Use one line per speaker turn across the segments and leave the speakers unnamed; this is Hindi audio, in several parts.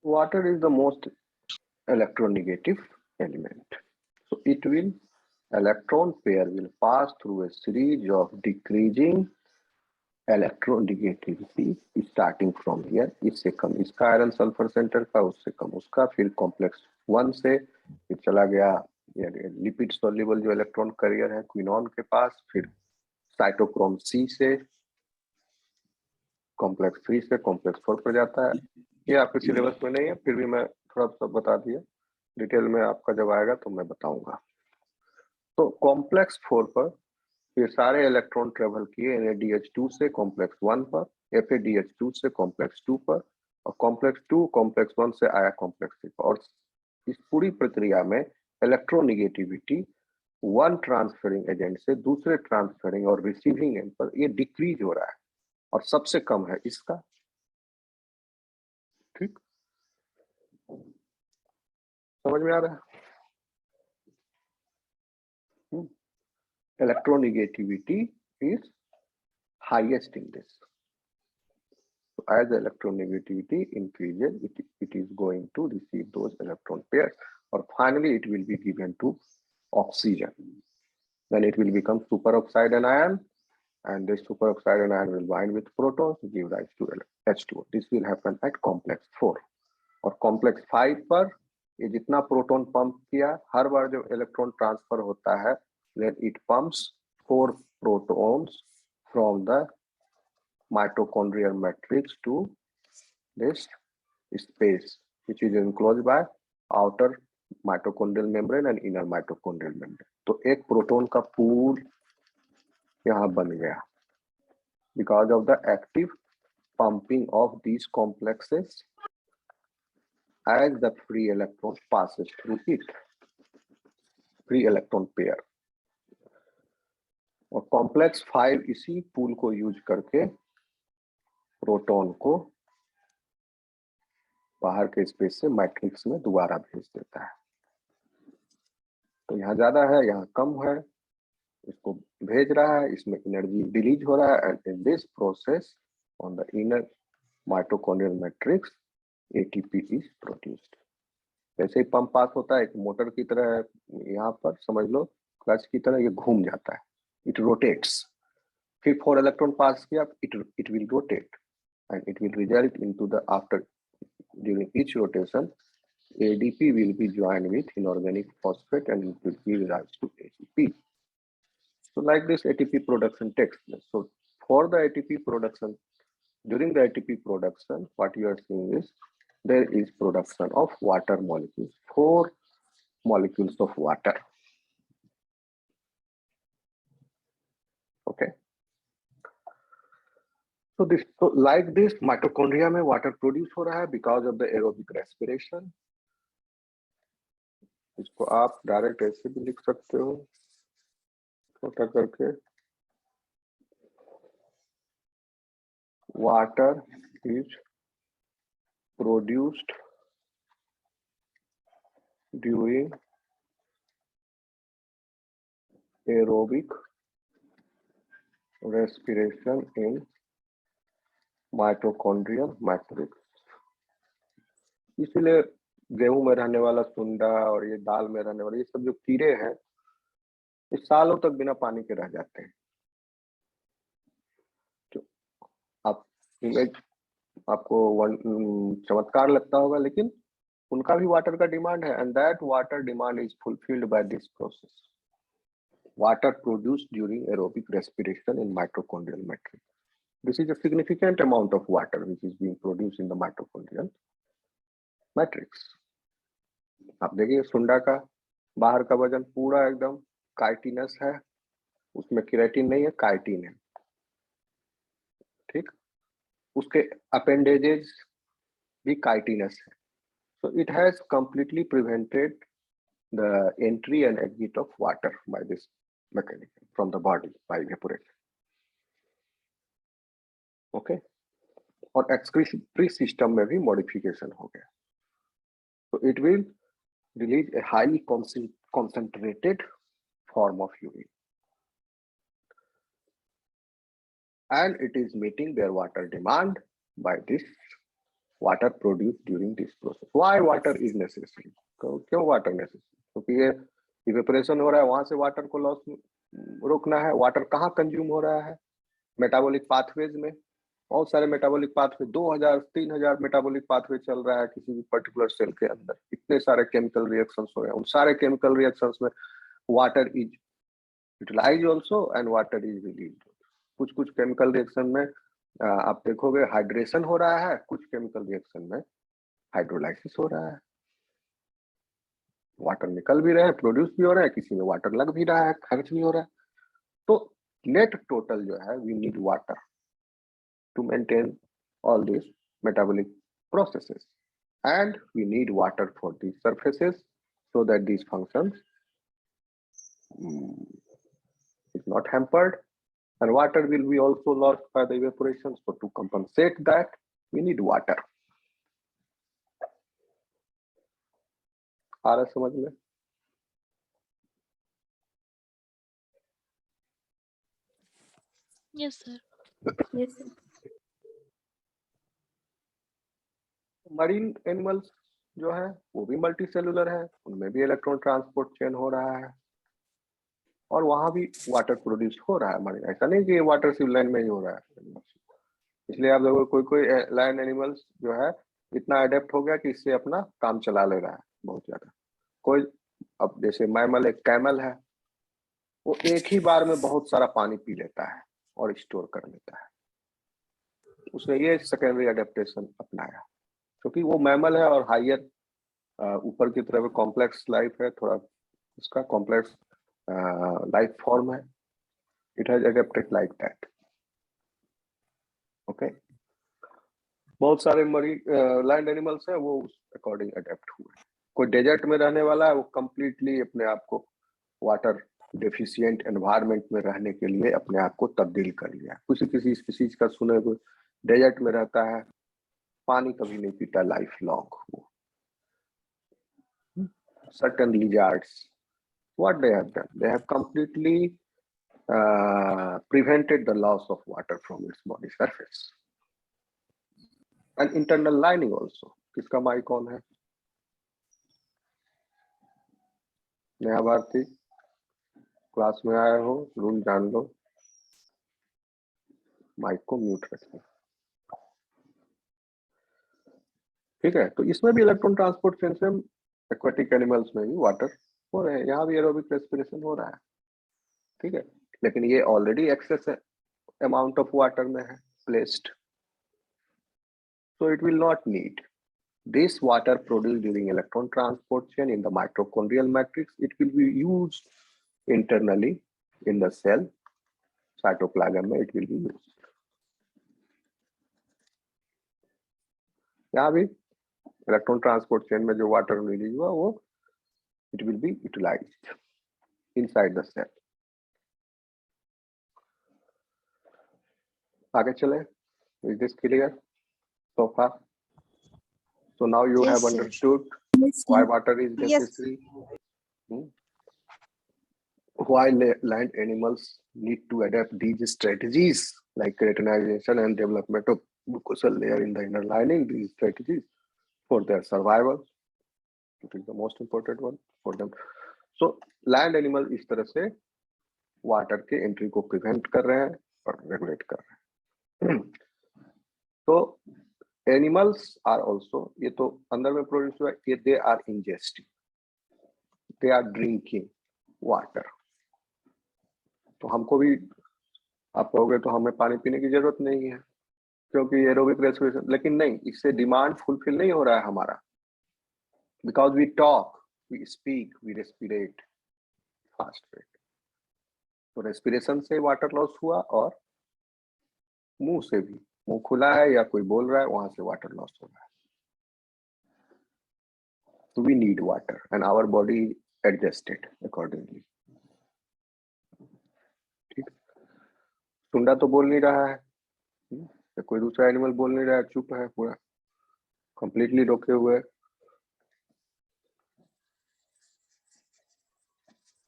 Water is the most electronegative element. So it will electron pair will pass through a series of decreasing electronegativity starting from here. इससे कम इसका आयरन सल्फर सेंटर का, उससे कम उसका, फिर कॉम्प्लेक्स 1 से फिर चला गया लिपिड सोल्यूबल जो इलेक्ट्रॉन कैरियर है क्विनॉन के पास, फिर साइटोक्रोम सी से कॉम्प्लेक्स 3 से कॉम्प्लेक्स 4 पर जाता है। ये आपके सिलेबस में नहीं है, फिर भी मैं थोड़ा सा बता दिया, डिटेल में आपका जब आएगा तो मैं बताऊंगा। तो कॉम्प्लेक्स 4 पर फिर सारे इलेक्ट्रॉन ट्रेवल किए NaDH2 से कॉम्प्लेक्स 1 पर, FADH2 से कॉम्प्लेक्स 2 पर, और कॉम्प्लेक्स 2 कॉम्प्लेक्स 1 से आया कॉम्प्लेक्स 3 पर। और इस पूरी प्रक्रिया में इलेक्ट्रोनिगेटिविटी वन ट्रांसफरिंग एजेंट से दूसरे ट्रांसफरिंग और रिसीविंग एंड पर ये डिक्रीज हो रहा है, और सबसे कम है इसका। ठीक, समझ में आ रहा है? Electronegativity is highest in this. So as the electronegativity increases, it is going to receive those electron pairs, or finally it will be given to oxygen. Then it will become superoxide anion, and this superoxide anion will bind with protons to give rise to H2O. This will happen at complex 4. और complex 5 पर ये जितना प्रोटॉन पंप किया, हर बार जो इलेक्ट्रॉन ट्रांसफर होता है, then it pumps 4 protons from the mitochondrial matrix to this space, which is enclosed by outer mitochondrial membrane and inner mitochondrial membrane. तो एक प्रोटॉन का पूल यहाँ बन गया because of the active pumping of these complexes as the free electron passes through it, free electron pair. और कॉम्प्लेक्स 5 इसी पूल को यूज करके प्रोटॉन को बाहर के स्पेस से मैट्रिक्स में दोबारा भेज देता है। तो यहाँ ज्यादा है, यहाँ कम है, इसको भेज रहा है, इसमें एनर्जी रिलीज हो रहा है, and in this process on the inner mitochondrial matrix ATP is produced. जैसे ही पंप पास होता है, एक मोटर की तरह, यहाँ पर समझ लो क्लच की तरह, ये घूम जाता है, it rotates. फिर 4 इलेक्ट्रॉन पास किया, it will rotate and it will result into the after during each rotation ADP will be joined with inorganic phosphate and it will give rise to ATP. So like this ATP production takes place. So for the ATP production, during the ATP production, what you are seeing is there is production of water molecules, 4 molecules of water. Okay. So this, so like this mitochondria में water produce हो रहा है because of the aerobic respiration. इसको आप डायरेक्ट ऐसे भी लिख सकते हो, छोटा करके, water is produced during aerobic respiration in mitochondrial matrix. इसलिए गेहूं में रहने वाला सुंडा और ये दाल में रहने वाले ये सब जो कीड़े हैं, ये सालों तक बिना पानी के रह जाते हैं। तो आप इमेज आपको चमत्कार लगता होगा, लेकिन उनका भी वाटर का डिमांड है, and that water demand is fulfilled by this process, water produced during aerobic respiration in mitochondrial matrix. This is a significant amount of water which is being produced in the mitochondrial matrix. आप देखिए सुंडा का बाहर का वजन पूरा एकदम काइटिनस है, उसमें केराटिन नहीं है, काइटिन है। ठीक, उसके अपेंडेजेस भी काइटिनस है। So it has completely prevented the entry and exit of water by this mechanism from the body by evaporation. Okay, और excretory system में भी modification हो गया, so it will release a highly concentrated form of urine, and it is meeting their water demand by this water produced during this process. Why water is necessary? क्यों water necessary? क्योंकि ये इवेपोरेशन हो रहा है, वहां से वाटर को लॉस रोकना है. वाटर कहाँ कंज्यूम हो रहा है? मेटाबॉलिक पाथवेज में. बहुत सारे मेटाबॉलिक पाथवे, 2000-3000 मेटाबॉलिक पाथवे चल रहा है किसी भी पर्टिकुलर सेल के अंदर. इतने सारे केमिकल रिएक्शंस हो रहे हैं. उन सारे केमिकल रिएक्शंस में water is utilize also and water is release. कुछ कुछ केमिकल रिएक्शन में आप देखोगे हाइड्रेशन हो रहा है, कुछ केमिकल रिएक्शन में हाइड्रोलाइसिस हो रहा है. वाटर निकल भी रहे हैं, प्रोड्यूस भी हो रहा है, किसी में वाटर लग भी रहा है, खर्च भी हो रहा है. तो नेट टोटल जो है, we need water to maintain all this metabolic processes, and we need water for these surfaces so that these functions is not hampered, and water will be also lost by the evaporation. So to compensate that, we need water. आ रहा समझ में?
Yes, sir.
Yes, sir.
Marine animals जो है वो भी मल्टी सेलुलर है, उनमें भी इलेक्ट्रॉन ट्रांसपोर्ट चेन हो रहा है और वहां भी वाटर प्रोड्यूस हो रहा है. मरीन, ऐसा नहीं कि वाटर सिर्फ लैंड में ही हो रहा है. इसलिए आप लोगों कोई कोई लैंड एनिमल्स जो है इतना अडेप्ट हो गया कि इससे अपना काम चला ले रहा है बहुत ज्यादा. कोई अब जैसे मैमल, एक कैमल है, वो एक ही बार में बहुत सारा पानी पी लेता है और स्टोर कर लेता है. उसने ये सेकेंडरी अडेप्टेशन अपनाया क्योंकि वो मैमल है और हायर ऊपर की तरफ कॉम्प्लेक्स लाइफ है, थोड़ा उसका कॉम्प्लेक्स लाइफ फॉर्म है. It has adapted like that. Okay, बहुत सारे मरी लैंड एनिमल्स हैं वो उस अकॉर्डिंग अडेप्ट हुए. कोई डेजर्ट में रहने वाला है, वो कंप्लीटली अपने आप को वाटर डेफिशिएंट एनवायरनमेंट में रहने के लिए अपने आप को तब्दील कर लिया. किसी किसी स्पीसीज का सुने को डेजर्ट में रहता है, पानी कभी नहीं पीता लाइफ लॉन्ग. वो certain lizards, what they have done, they have completely prevented the loss of water from its body surface and internal lining also. किसका माइक कौन है? नया भारती, क्लास में आए हो, रूल जान लो, माइक को म्यूट रखना. ठीक है, तो इसमें भी इलेक्ट्रॉन ट्रांसपोर्ट चेन से एक्वाटिक एनिमल्स में भी वाटर हो रहे हैं. यहाँ भी एरोबिक रेस्पिरेशन हो रहा है. ठीक है, लेकिन ये already excess amount of water में है placed, so it will not need this water produced during electron transport chain in the mitochondrial matrix. It will be used internally in the cell cytoplasm में, it will be used. यहाँ भी इलेक्ट्रॉन ट्रांसपोर्ट चेन में जो वाटर रिलीज हुआ वो it will be utilized inside the cell. आगे चले. Is this clear so far? So now you
Yes,
have
sir.
understood
Yes,
why
sir.
water is
Yes.
necessary. Why land animals need to adapt these strategies like keratinization and development of mucosal layer in the inner lining, these strategies for their survival. It is the most important one for them. So land animal इस तरह से वाटर के एंट्री को प्रिवेंट कर रहे हैं और रेगुलेट कर रहे हैं. तो एनिमल्स आर ऑल्सो, ये तो अंदर में प्रोड्यूस हुआ, ये they are ingesting, they are drinking water. तो हमको भी, आप कहोगे तो हमें पानी पीने की जरूरत नहीं है क्योंकि एरोबिक रेस्पिरेशन, लेकिन नहीं, इससे डिमांड फुलफिल नहीं हो रहा है हमारा. Because we talk, we speak, we respirate fast rate. तो रेस्पिरेशन से वाटर लॉस हुआ और मुंह से भी, मुंह खुला है या कोई बोल रहा है वहां से वाटर लॉस हो रहा है. तो we need water and our body adjusted accordingly. ठीक, सुंडा तो बोल नहीं रहा है, या कोई दूसरा एनिमल बोल नहीं रहा है, चुप है पूरा, कंप्लीटली रोके हुए.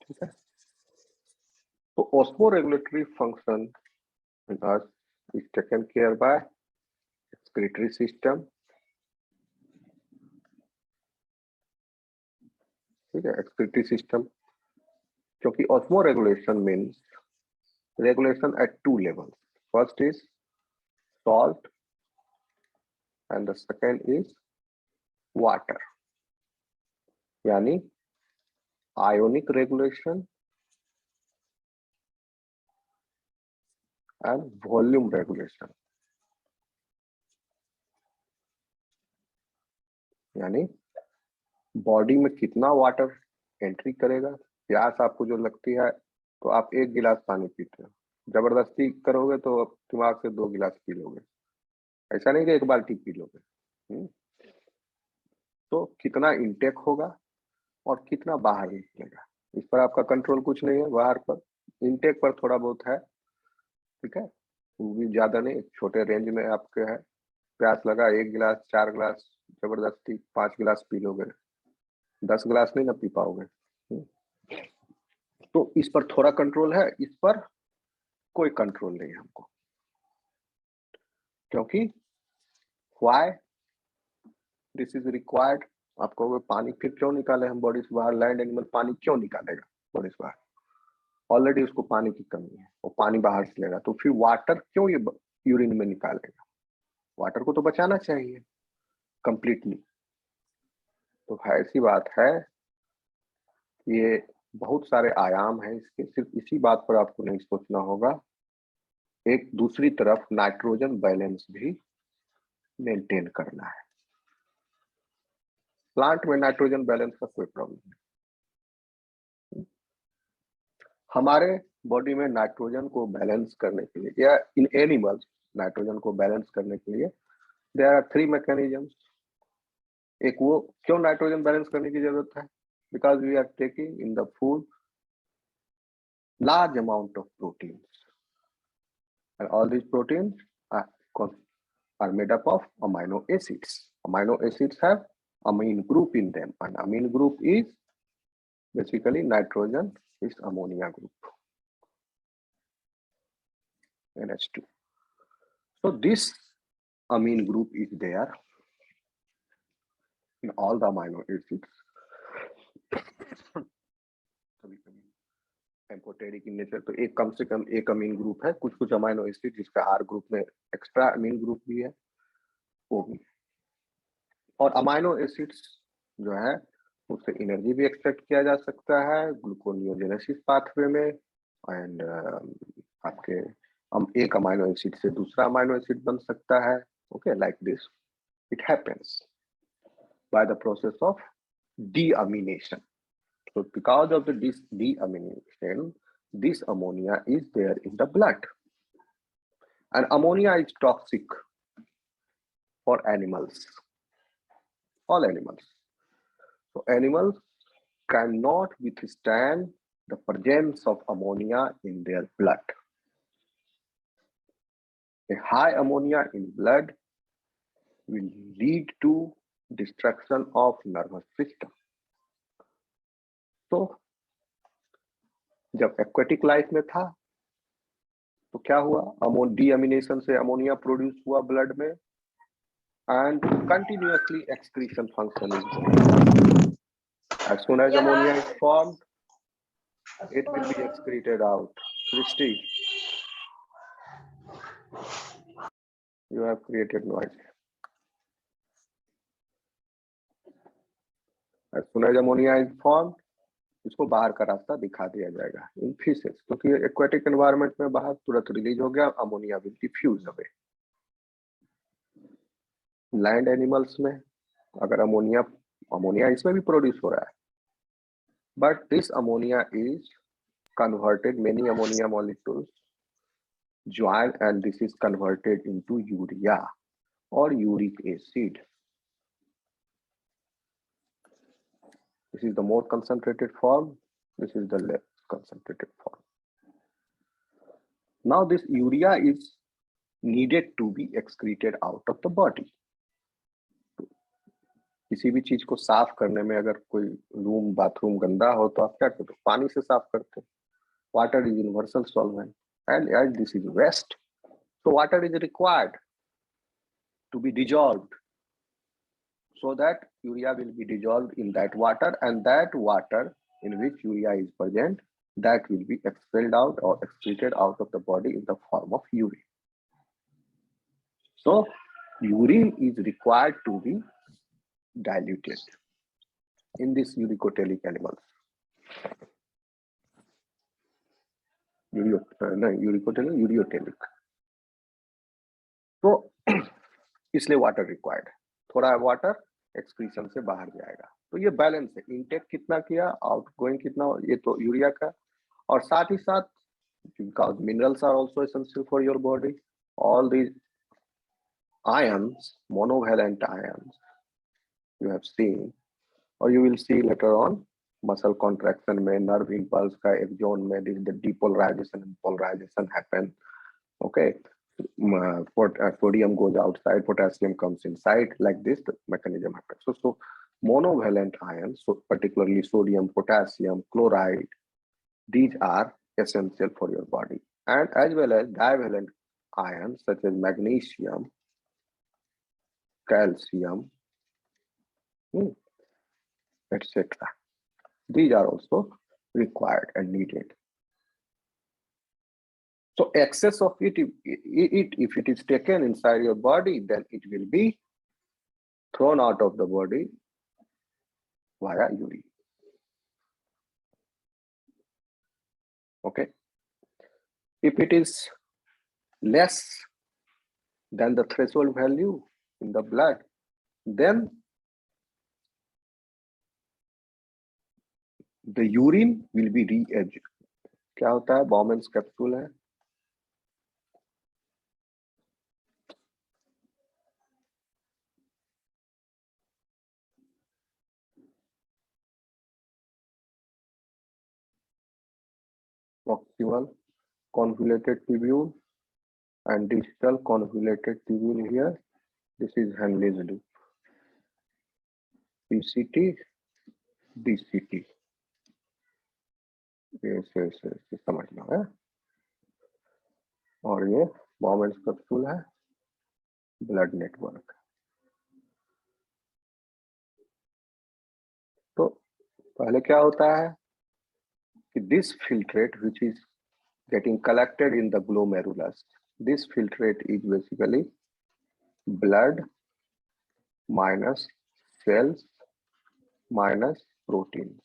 ठीक है, तो osmoregulatory function is taken care by excretory system ठीक है, एक्सक्रीटरी सिस्टम, क्योंकि osmoregulation means regulation at two level. First is salt and the second is water, यानी ionic regulation and volume regulation, यानी बॉडी में कितना वाटर एंट्री करेगा. प्यास आपको जो लगती है तो आप 1 गिलास पानी पीते हो, जबरदस्ती करोगे तो दिमाग से 2 गिलास पी लोगे, ऐसा नहीं कि 1 बाल्टी पी लोगे. तो कितना इंटेक होगा और कितना बाहर निकलेगा, इस पर आपका कंट्रोल कुछ नहीं है. बाहर पर इंटेक पर थोड़ा बहुत है, ठीक है, वो भी ज्यादा नहीं, छोटे रेंज में आपके है. प्यास लगा 1 गिलास 4 गिलास, जबरदस्ती 5 गिलास पी लोगे, 10 गिलास नहीं ना पी पाओगे. तो इस पर थोड़ा कंट्रोल है, इस पर कोई कंट्रोल नहीं है हमको, क्योंकि व्हाई दिस इज रिक्वायर्ड. आपको पानी फिर क्यों निकाले हम बॉडी से बाहर, लैंड एनिमल पानी क्यों निकालेगा बॉडी से बाहर, ऑलरेडी उसको पानी की कमी है, वो पानी बाहर से लेगा, तो फिर वाटर क्यों ये यूरिन में निकालेगा. वाटर को तो बचाना चाहिए कंप्लीटली. तो ऐसी बात है, ये बहुत सारे आयाम हैं इसके, सिर्फ इसी बात पर आपको नहीं सोचना होगा, एक दूसरी तरफ नाइट्रोजन बैलेंस भी मेंटेन करना है. प्लांट में नाइट्रोजन बैलेंस का कोई प्रॉब्लम नहीं. हमारे बॉडी में नाइट्रोजन को बैलेंस करने के लिए, या इन एनिमल्स नाइट्रोजन को बैलेंस करने के लिए देयर आर 3 मैकेनिज्म्स. एक वो क्यों नाइट्रोजन बैलेंस करने की जरूरत है, because we are taking in the food large amount of proteins, and all these proteins are made up of amino acids. Amino acids have amine group in them, and amine group is basically nitrogen is ammonia group, NH2. So this amine group is there in all the amino acids. Amphoteric in nature, तो एक कम से कम एक अमीन ग्रुप है, कुछ अमाइनो एसिड जिसका आर ग्रुप में एक्स्ट्रा अमीन ग्रुप भी है वो भी. और अमाइनो एसिड्स जो है उससे एनर्जी भी एक्सट्रैक्ट किया जा सकता है ग्लूकोनियोजेनेसिस पाथवे में. एंड आपके एक अमाइनो एसिड से दूसरा अमाइनो एसिड बन सकता है. Okay, like this it happens by the process of deamination. So because of the deamination, this ammonia is there in the blood, and ammonia is toxic for animals, all animals. So animals cannot withstand the presence of ammonia in their blood. A high ammonia in blood will lead to destruction of nervous system. तो जब एक्वेटिक लाइफ में था तो क्या हुआ, डीअमीनेशन से अमोनिया प्रोड्यूस हुआ ब्लड में, and continuously excretion function is going. As soon as ammonia is formed, it will be excreted out. Christy, you have created noise. As soon as ammonia is formed, इसको बाहर का रास्ता दिखा दिया जाएगा इन फीसेस, क्योंकि एक्वेटिक एनवायरनमेंट में बाहर तुरंत रिलीज हो गया, ammonia will diffuse away. Land animals में अगर अमोनिया इसमें भी प्रोड्यूस हो रहा है, but this ammonia is converted, many ammonia molecules join and this is converted into urea or uric acid. This is the more concentrated form, this is the less concentrated form. Now this urea is needed to be excreted out of the body. किसी भी चीज को साफ करने में अगर कोई रूम बाथरूम गंदा हो तो आप क्या करते हो, पानी से साफ करते हो. Water is universal solvent and as this is waste, so water is required to be dissolved so that urea will be dissolved in that water, and that water in which urea is present, that will be expelled out or excreted out of the body in the form of urine. So urine is required to be diluted in these uricotelic animals. Ureotelic. तो इसलिए वाटर रिक्वायर्ड, थोड़ा वाटर एक्सक्रीशन से बाहर जाएगा. तो ये बैलेंस है, इनटेक कितना किया, आउटगोइंग कितना, ये तो यूरिया का. और साथ ही साथ because minerals are also essential for your body, all these ions, monovalent ions, you have seen or you will see later on muscle contraction में, nerve impulse का एक zone में the depolarization and polarization happen. Okay, sodium goes outside, potassium comes inside, like this the mechanism happens. So monovalent ions, so particularly sodium, potassium, chloride, these are essential for your body, and as well as divalent ions such as magnesium, calcium, etc. These are also required and needed. So excess of it, if it is taken inside your body, then it will be thrown out of the body via urine. Okay. If it is less than the threshold value in the blood, then the urine will be re-absorbed. क्या होता है, Bowman's capsule है. Proximal convoluted tubule and distal convoluted tubule here. This is Henle's loop. PCT, DCT. yes, समझ लो है. और ये Bowman's capsule है, ब्लड नेटवर्क. तो पहले क्या होता है कि this filtrate which is getting collected in the glomerulus, this filtrate is basically blood minus cells minus proteins.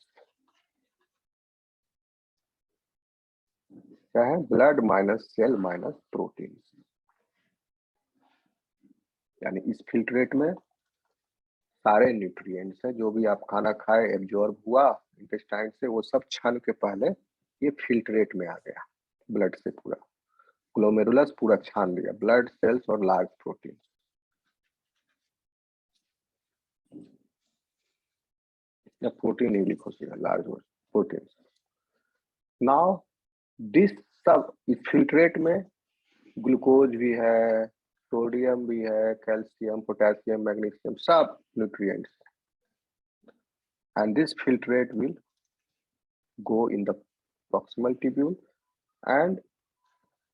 क्या है, blood minus cell minus protein. यानी इस फिल्ट्रेट में सारे न्यूट्रिएंट्स है, जो भी आप खाना खाए एब्जॉर्ब हुआ इंटेस्टाइन से, वो सब छन के पहले ये फिल्ट्रेट में आ गया ब्लड से. पूरा ग्लोमेरुलस पूरा छान लिया ब्लड, सेल्स और लार्ज प्रोटीन. या प्रोटीन ही लिखो सीधा, लार्ज प्रोटीन. नाउ दिस सब इस फिल्ट्रेट में ग्लूकोज भी है, सोडियम भी है, कैल्शियम, पोटेशियम, मैग्नीशियम, सब nutrients. And this filtrate will go in the proximal tubule, and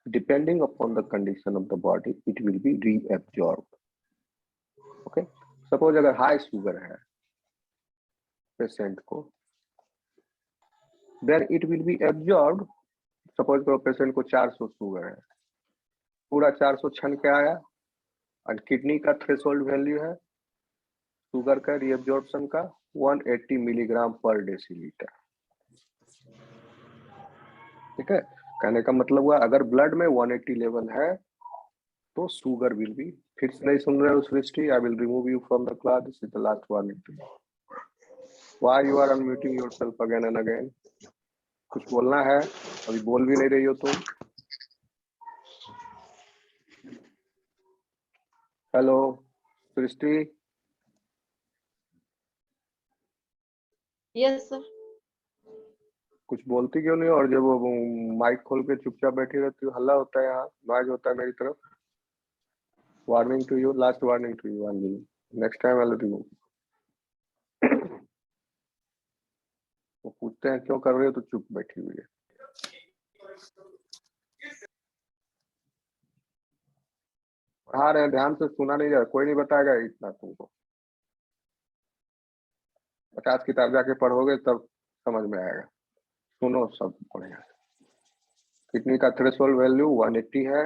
depending upon the condition of the body, it will be reabsorbed. Okay, suppose अगर high sugar है पेशेंट को, then it will be absorbed. Suppose करो पेशेंट को 400 शुगर है, पूरा 400 छन के आया, और किडनी का थ्रेशोल्ड वैल्यू है शुगर का रीअब्जॉर्प्शन का 180 मिलीग्राम पर डेसीलीटर. ठीक है, कहने का मतलब हुआ अगर ब्लड में 180 लेवल है तो शुगर विल बी. फिर से नहीं सुन रहे हो Srishti, I will remove you from the class. This is the last warning. Why you are unmuting yourself again and again? कुछ बोलना है, अभी बोल भी नहीं रही हो तुम. हेलो सृष्टि.
Yes sir.
कुछ बोलती क्यों नहीं? और जब वो माइक खोल के चुपचाप बैठी रहती हो, हल्ला होता है, यहाँ नॉइज होता है मेरी तरफ. Warning to you, last warning to you Anjali. Next time I will remove. वो पूछते हैं क्यों कर रहे हो, तो चुप बैठी हुई है. पढ़ा रहे हैं, ध्यान से सुना नहीं जा रहा, कोई नहीं बताएगा इतना तुमको. 50 किताब जाके पढ़ोगे तब समझ में आएगा, सुनो सब बढ़िया। किडनी का थ्रेशोल्ड वैल्यू 180 है।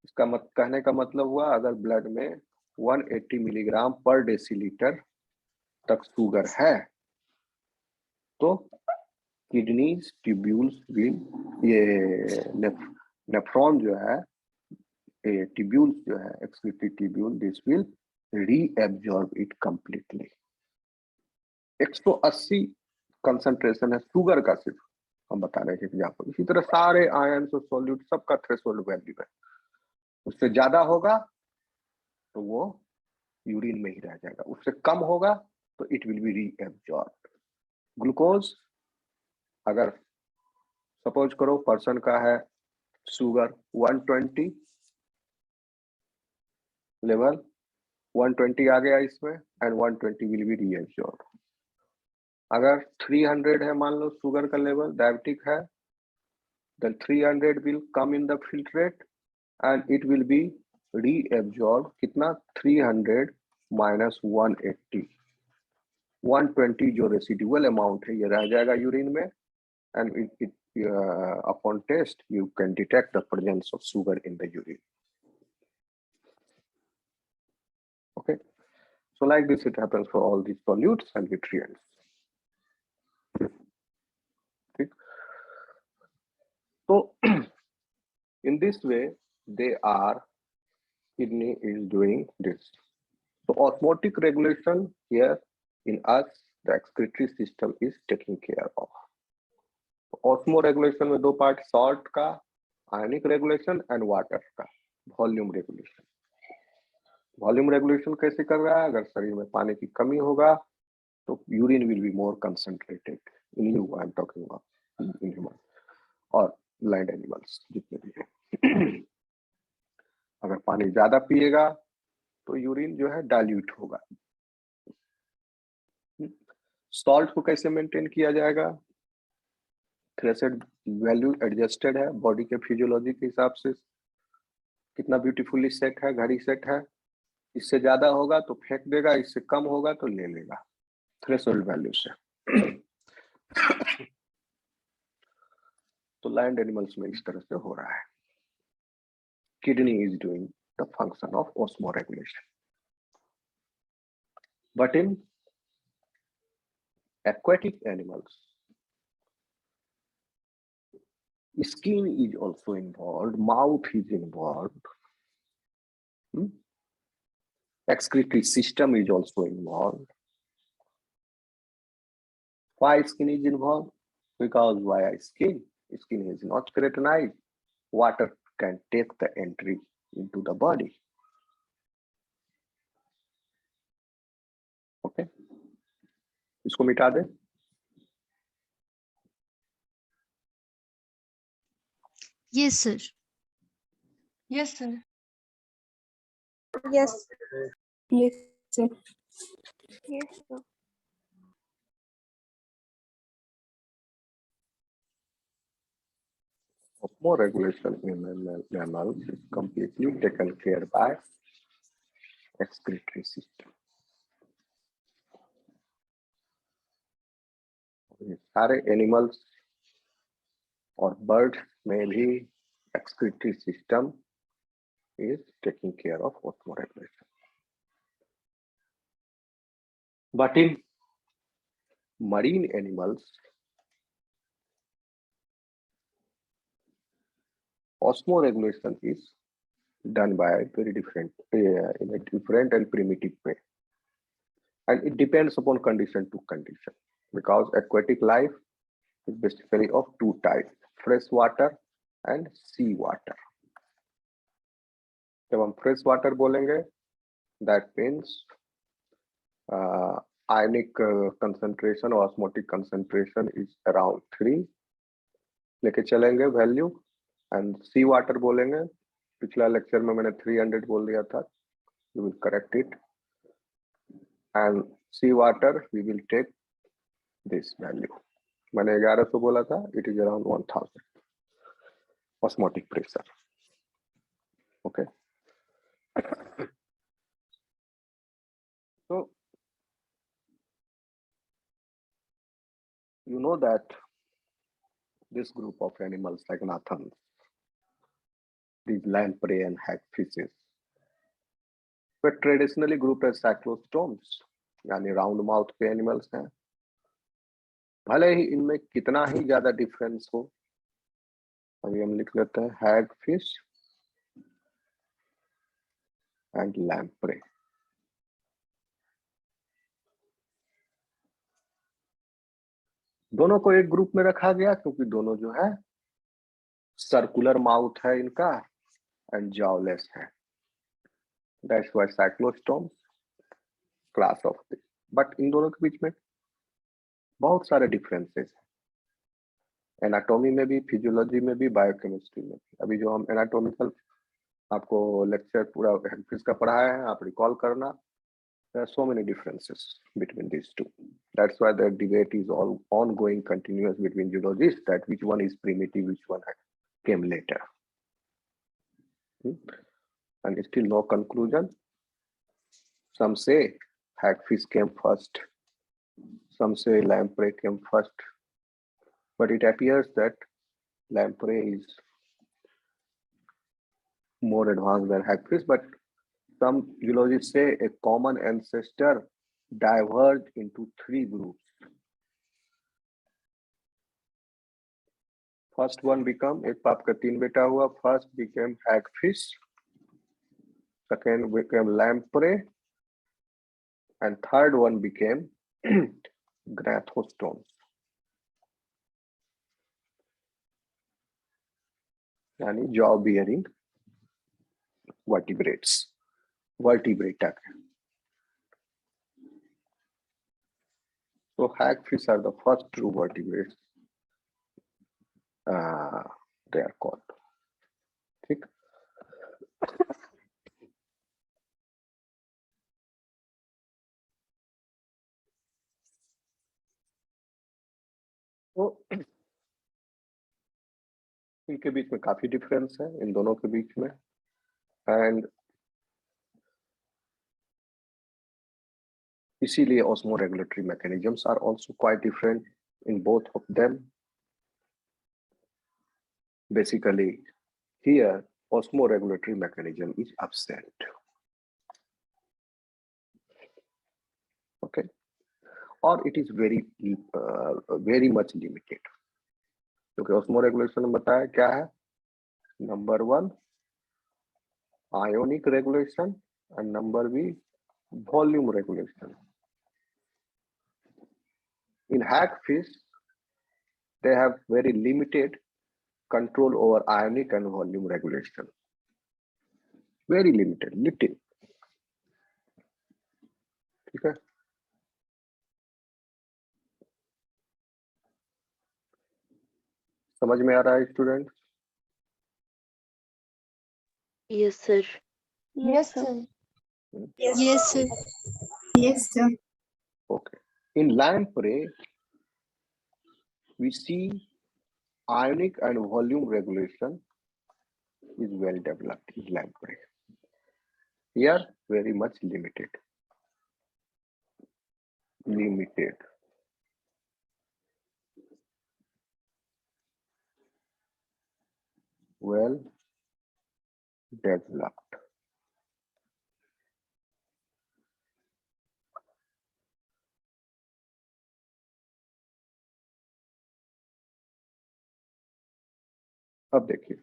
इसका कहने का मतलब हुआ अगर ब्लड में 180 मिलीग्राम पर डेसीलीटर तक शुगर है तो किडनीज ट्यूब्यूल्स विल, ये नेफ्रॉन जो है, ट्यूब्यूल्स जो है, excretory tubule, this will reabsorb it completely. 180 concentration है शुगर का, सिर्फ हम बता रहे हैं एग्जाम्पल। इसी तरह सारे आयंस और सॉल्यूट सबका थ्रेशोल्ड वैल्यू है, उससे ज्यादा होगा तो वो यूरिन में ही रह जाएगा, उससे कम होगा तो it will be reabsorb. Glucose, अगर सपोज करो पर्सन का है शुगर 120, लेवल 120 आ गया इसमें, एंड 120 विल बी रीएब्जॉर्ब। अगर 300 है मान लो शुगर का लेवल, डायबिटिक है, then 300 will come in the filtrate and it will be reabsorbed, कितना 300 minus 180, 120 जो रेसिडुअल अमाउंट है ये रह जाएगा यूरिन में, and upon test you can detect the presence of sugar in the urine. Okay, so like this it happens for all these pollutants and nutrients. ठीक, so in this way they are, kidney is doing this. So osmotic regulation here in us, the excretory system is taking care of. Osmo regulation में दो पार्ट, सॉल्ट का आयनिक रेगुलेशन एंड वाटर का वॉल्यूम रेगुलेशन। वॉल्यूम रेगुलेशन कैसे कर रहा है? अगर शरीर में पानी की कमी होगा तो urine will be more concentrated in you, I am talking about in human और लैंड एनिमल्स जितने भी हैं। अगर पानी ज्यादा पिएगा तो यूरिन जो है डाइल्यूट होगा। सॉल्ट को कैसे मेंटेन किया जाएगा? थ्रेशोल्ड वैल्यू एडजस्टेड है बॉडी के फिजियोलॉजी के हिसाब से, कितना ब्यूटीफुली सेट है, घड़ी सेट है। इससे ज्यादा होगा तो फेंक देगा, इससे कम होगा तो ले लेगा थ्रेशोल्ड वैल्यू से। तो लैंड एनिमल्स में इस तरह से हो रहा है। Kidney is doing the function of osmoregulation, but in aquatic animals, skin is also involved, mouth is involved, excretory system is also involved. Why skin is involved? Because via skin is not keratinized, water can take the entry into the body. Okay, इसको मिटा दे।
Yes, sir.
Yes, sir.
Yes. Yes, sir. Yes, sir.
Osmoregulation in mammals is completely taken care by excretory system. सारे एनिमल्स और बर्ड्स में भी excretory system is taking care of osmoregulation. But in marine animals, osmoregulation is done by very different, in a different and primitive way, and it depends upon condition to condition, because aquatic life is basically of two types, fresh water and sea water. जब हम फ्रेश वाटर बोलेंगे, that means ionic concentration or osmotic concentration is around 3 लेके चलेंगे वैल्यू, एंड सी वाटर बोलेंगे, पिछला लेक्चर में मैंने 300 बोल दिया था, you will correct it, and sea water we will take this value, मैंने 1100 बोला था, it is around 1000 osmotic pressure. Okay, so know that this group of animals like Nathans, these lamprey and hagfishes, were traditionally grouped as cyclostomes, यानी राउंड माउथ के एनिमल्स हैं। भले ही इनमें कितना ही ज्यादा डिफरेंस हो, अभी हम लिख लेते हैं hagfish एंड lamprey। दोनों को एक ग्रुप में रखा गया क्योंकि दोनों जो है सर्कुलर माउथ है इनका एंड जॉलेस है। That's why cyclostome class of this. But in दोनों के बीच में बहुत सारे डिफरेंसेस हैं, एनाटॉमी में भी, फिजियोलॉजी में भी, बायोकेमिस्ट्री में भी। अभी जो हम एनाटॉमिकल आपको लेक्चर पूरा हगफिश का पढ़ाया है, आप रिकॉल करना। There are so many differences between these two. That's why the debate is all ongoing, continuous between zoologists that which one is primitive, which one came later. And still no conclusion. Some say hagfish came first. Some say lamprey came first. But it appears that lamprey is more advanced than hagfish. But some zoologists say a common ancestor diverged into three groups. First one become, एक बाप का तीन बेटा हुआ, first became hagfish, second became lamprey, and third one became gnathostomes, यानी jaw bearing vertebrates, vertebrata। So hagfish are the first true vertebrates, they are called। ठीक, तो इनके बीच में काफी डिफरेंस है, इन दोनों के बीच में। एंड इसीलिए osmoregulatory mechanisms are also quite different in both of them। Basically here osmoregulatory mechanism is absent, okay, or it is very much limited। क्योंकि osmoregulation में बताया क्या है, number 1 ionic regulation and number B volume regulation। In hagfish they have very limited control over ionic and volume regulation, very limited, little। ठीक है, समझ में आ रहा है student?
Yes, sir.
Yes, sir.
Yes, sir.
Yes, sir.
Okay, in lamprey we see ionic and volume regulation is well developed in lamprey. Here very much limited, well developed। अब देखिए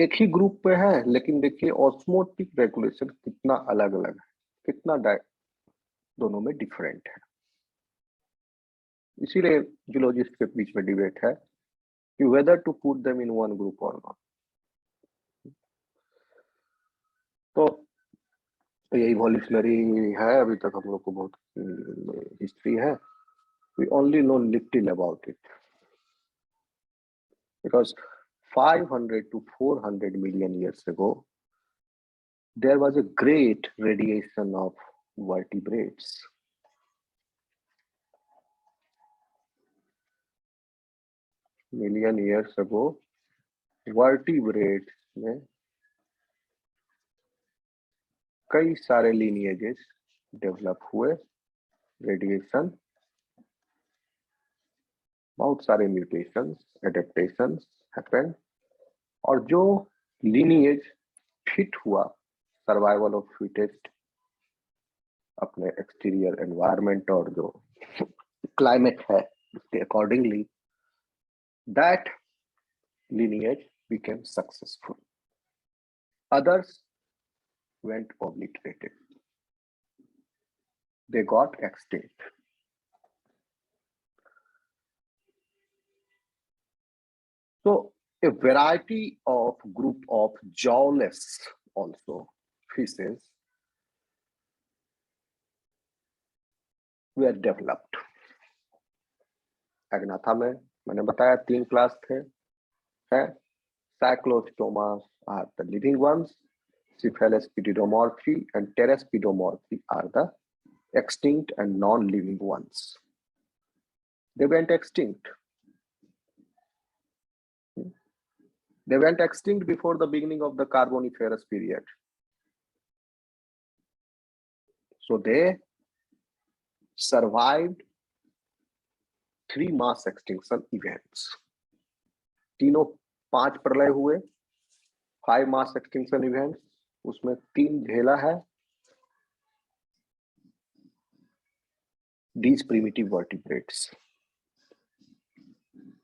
एक ही ग्रुप पे है, लेकिन देखिए ऑस्मोटिक रेगुलेशन कितना अलग अलग है, कितना दोनों में डिफरेंट है। इसीलिए जूलॉजिस्ट के बीच में डिबेट है कि whether to put them in one group और नॉट। तो ये इवोल्यूशनरी है, अभी तक हम लोग को बहुत हिस्ट्री है। We only know little about it because 500 to 400 million years ago there was a great radiation of vertebrates। million years ago vertebrates में कई सारे lineages डेवलप हुए, रेडिएशन बहुत सारे म्यूटेशंस, एडेप्टेशंस हैपन, और जो लिनिएज फिट हुआ सर्वाइवल ऑफ फिटेस्ट अपने एक्सटीरियर एनवायरनमेंट और जो क्लाइमेट है उसके accordingly, that lineage became successful. Others went obliterated. They got extinct. So a variety of group of jawless also fishes were developed. एग्नाथा में मैंने बताया 3 क्लास थे, है Cyclostomas are the living ones, Cephalospididomorphi and Pterospidomorphi are the extinct and non-living ones. They went extinct. They went extinct before the beginning of the Carboniferous period. So they survived 3 mass extinction events. तीनों 5 प्रलय हुए, 5 mass extinction events, उसमें 3 झेला है these primitive vertebrates.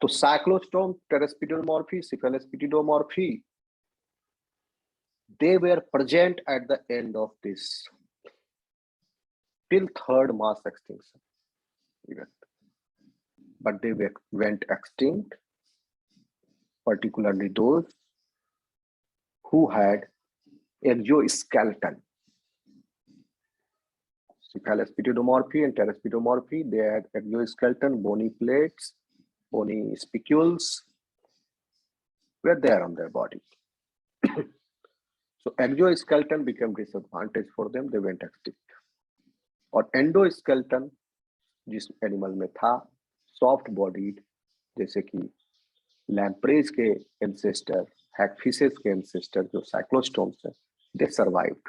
तो Cyclostome, Pterospidomorphi, Cephalospididomorphi, they were present at the end of this till 3rd mass extinction event, but they went extinct, particularly those who had exoskeleton. Cephalospididomorphi and Pterospidomorphi, they had exoskeleton, bony plates, bony spicules were there on their body. So exoskeleton became disadvantage for them, they went extinct. और एंडोस्केलेटन जिस एनिमल में था, सॉफ्ट बॉडीड, जैसे कि लैम्प्रेज के एंसेस्टर, हैगफिशेस के एंसेस्टर जो साइक्लोस्टोम्स है, दे सर्वाइव्ड.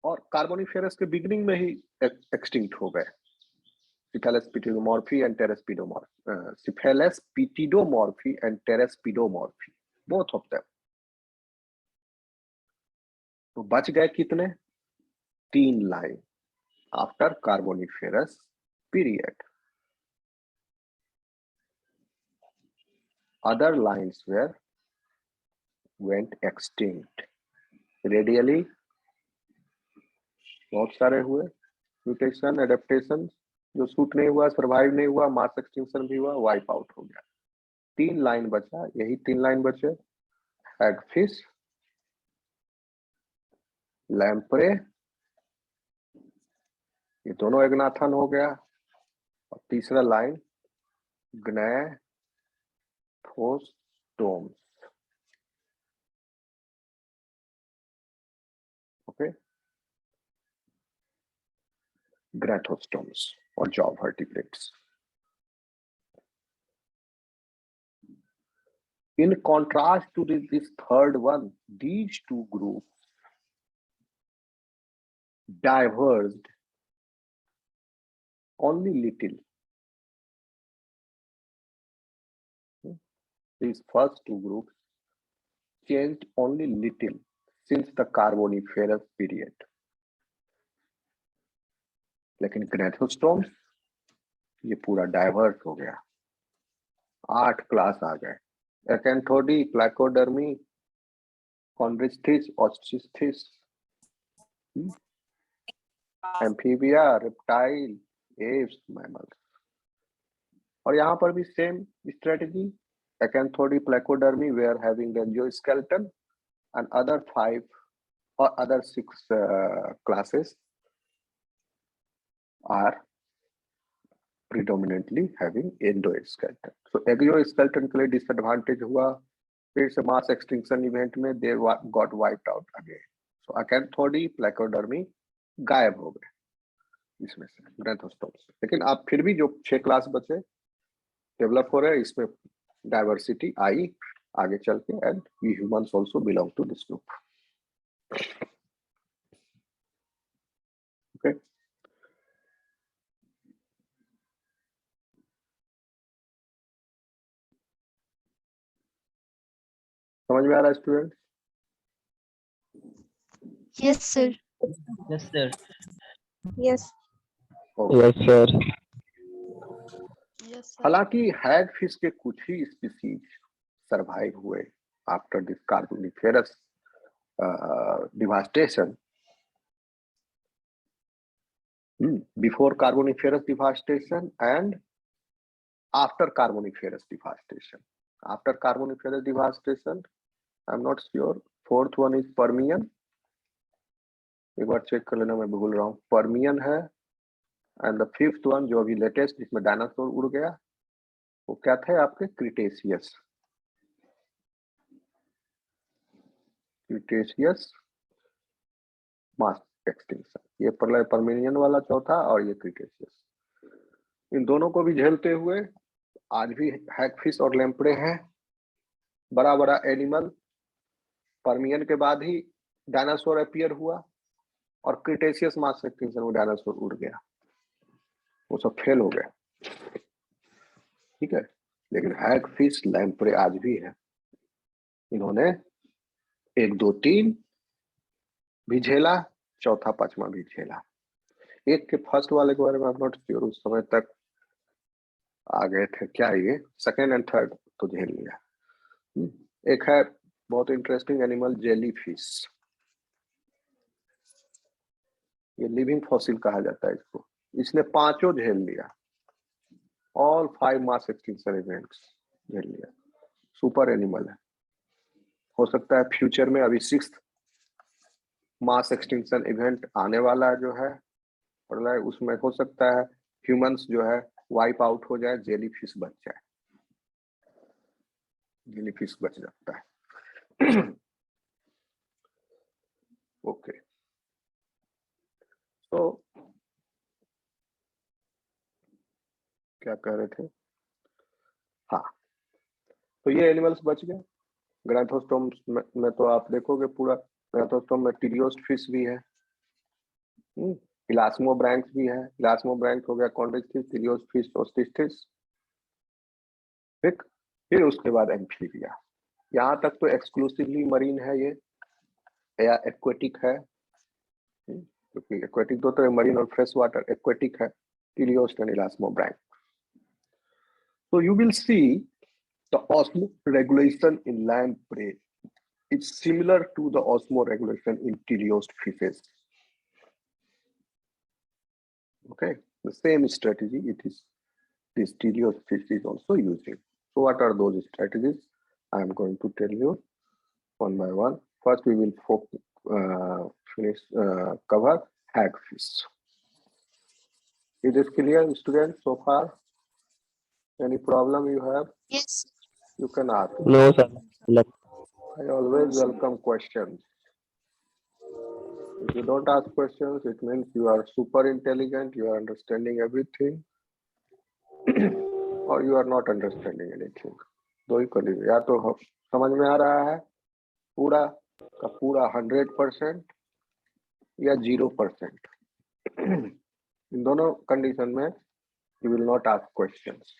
और कार्बोनिफेरस के बिगिनिंग में ही एक्सटिंक्ट हो गए. Cephalospididomorphy and Pterospidomorphy, Cephalospididomorphy and Pterospidomorphy, both of them. तो बच गए कितने? 3 line after Carboniferous period. Other lines went extinct. Radially बहुत सारे हुए, म्यूटेशन, एडेप्टेशन, जो सूट नहीं हुआ, सर्वाइव नहीं हुआ, मास एक्सटिंक्शन भी हुआ, वाइप आउट हो गया. 3 लाइन बचा, यही 3 लाइन बचे. हैगफिश, लैम्प्रे, ये दोनों एग्नाथन हो गया, और तीसरा line gnathostomes. Okay, gnathostomes or jaw vertebrates. In contrast to this third one, these 2 groups diverged only little. These first 2 groups changed only little since the Carboniferous period. लेकिन ग्नैथोस्टोम्स ये पूरा डाइवर्ट हो गया. 8 क्लास आ गए. Acanthodii, Placodermi, Chondrichthyes, Osteichthyes, Amphibia, reptile, Aves, mammals. और यहाँ पर भी same strategy. Acanthodii, Placodermi were having the exoskeleton, and other 5 or other 6 classes are predominantly having endoskeleton. So exoskeleton के लिए disadvantage हुआ, फिर से mass extinction event में they got wiped out again. So acanthody, placodermy गायब हो गए इसमें से, ग्नैथोस्टोम्स. लेकिन आप फिर भी जो 6 क्लास बचे डेवलप हो रहे हैं, इसमें डाइवर्सिटी आई आगे चल के, and we humans also belong to this group. Okay, समझ में आ रहा है student?
Yes, sir.
Yes, sir.
Yes.
Yes, sir.
Yes, sir.
हालांकि हैग फिश के कुछ ही स्पीसीज सरवाइव हुए after this Carboniferous devastation. Before Carboniferous devastation and after Carboniferous devastation. After Carboniferous devastation, I'm not sure. Fourth one is Permian. एक बार चेक कर लेना, मैं भूल रहा हूँ. Permian है. And the fifth one जो अभी लेटेस्ट जिसमें डायनासोर उड़ गया, वो क्या थे आपके? क्रिटेशियस. Cretaceous mass extinction. ये परमिनियन वाला चौथा और ये क्रिटेशियस. इन दोनों को भी झेलते हुए आज भी हैगफिश और लैम्प्रे हैं. बड़ा बड़ा एनिमल. परमियन के बाद ही डायनासोर अपीयर हुआ और क्रिटेशियस मास एक्सटिंक्शन में डायनासोर उड़ गया, वो सब फेल हो गए. ठीक है, लेकिन हैगफिश लैम्प्रे आज भी है. इन्होंने 1, 2, 3 भी झेला, चौथा पांचवा भी झेला. एक के फर्स्ट वाले के बारे में नॉट श्योर, उस समय तक आ गए थे क्या, ये सेकेंड एंड थर्ड तो झेल लिया. एक है बहुत इंटरेस्टिंग एनिमल, जेली फिश. ये लिविंग फॉसिल कहा जाता है इसको. इसने पांचों झेल लिया. ऑल 5 मास एक्सटिंक्शन इवेंट्स झेल लिया. सुपर एनिमल है. हो सकता है फ्यूचर में अभी 6th मास एक्सटिंक्शन इवेंट आने वाला जो है, उसमें हो सकता है ह्यूमंस जो है वाइप आउट हो जाए, जेली फिश बच जाए. जेली फिश बच जाता है. ओके, तो क्या कह रहे थे? हाँ, तो ये एनिमल्स बच गए. ग्रैंथोस्टोम में तो आप देखोगे पूरा ग्रैंथोस्टोम में टिलियोस्ट फिश भी है, इलास्मोब्रैंक्स भी है. इलास्मोब्रैंक हो गया कॉन्ड्रिक्स, टिलियोस्ट फिश, ओस्टिस्टिस. ठीक, फिर उसके बाद एम्फीबिया. यहाँ तक तो एक्सक्लूसिवली मरीन है ये, या एक्वेटिक है, क्योंकि एक्वेटिक दो तरह, मरीन और फ्रेश वाटर. एक्वेटिक है teleost and elasmobranch. So you will see the osmoregulation in lamprey is similar to the osmoregulation in teleost fishes. Okay, the same strategy it is this teleost fish is also using. So what are those strategies? I am going to tell you one by one. First we will cover hagfish. Is this clear, students, so far? Any problem you have?
Yes.
You can ask.
No, sir.
I always welcome questions. If you don't ask questions, it means you are super intelligent, you are understanding everything, or you are not understanding anything. दो ही कर लीजिए, या तो समझ में आ रहा है पूरा का पूरा 100% या 0%. इन दोनों कंडीशन में you will not ask questions.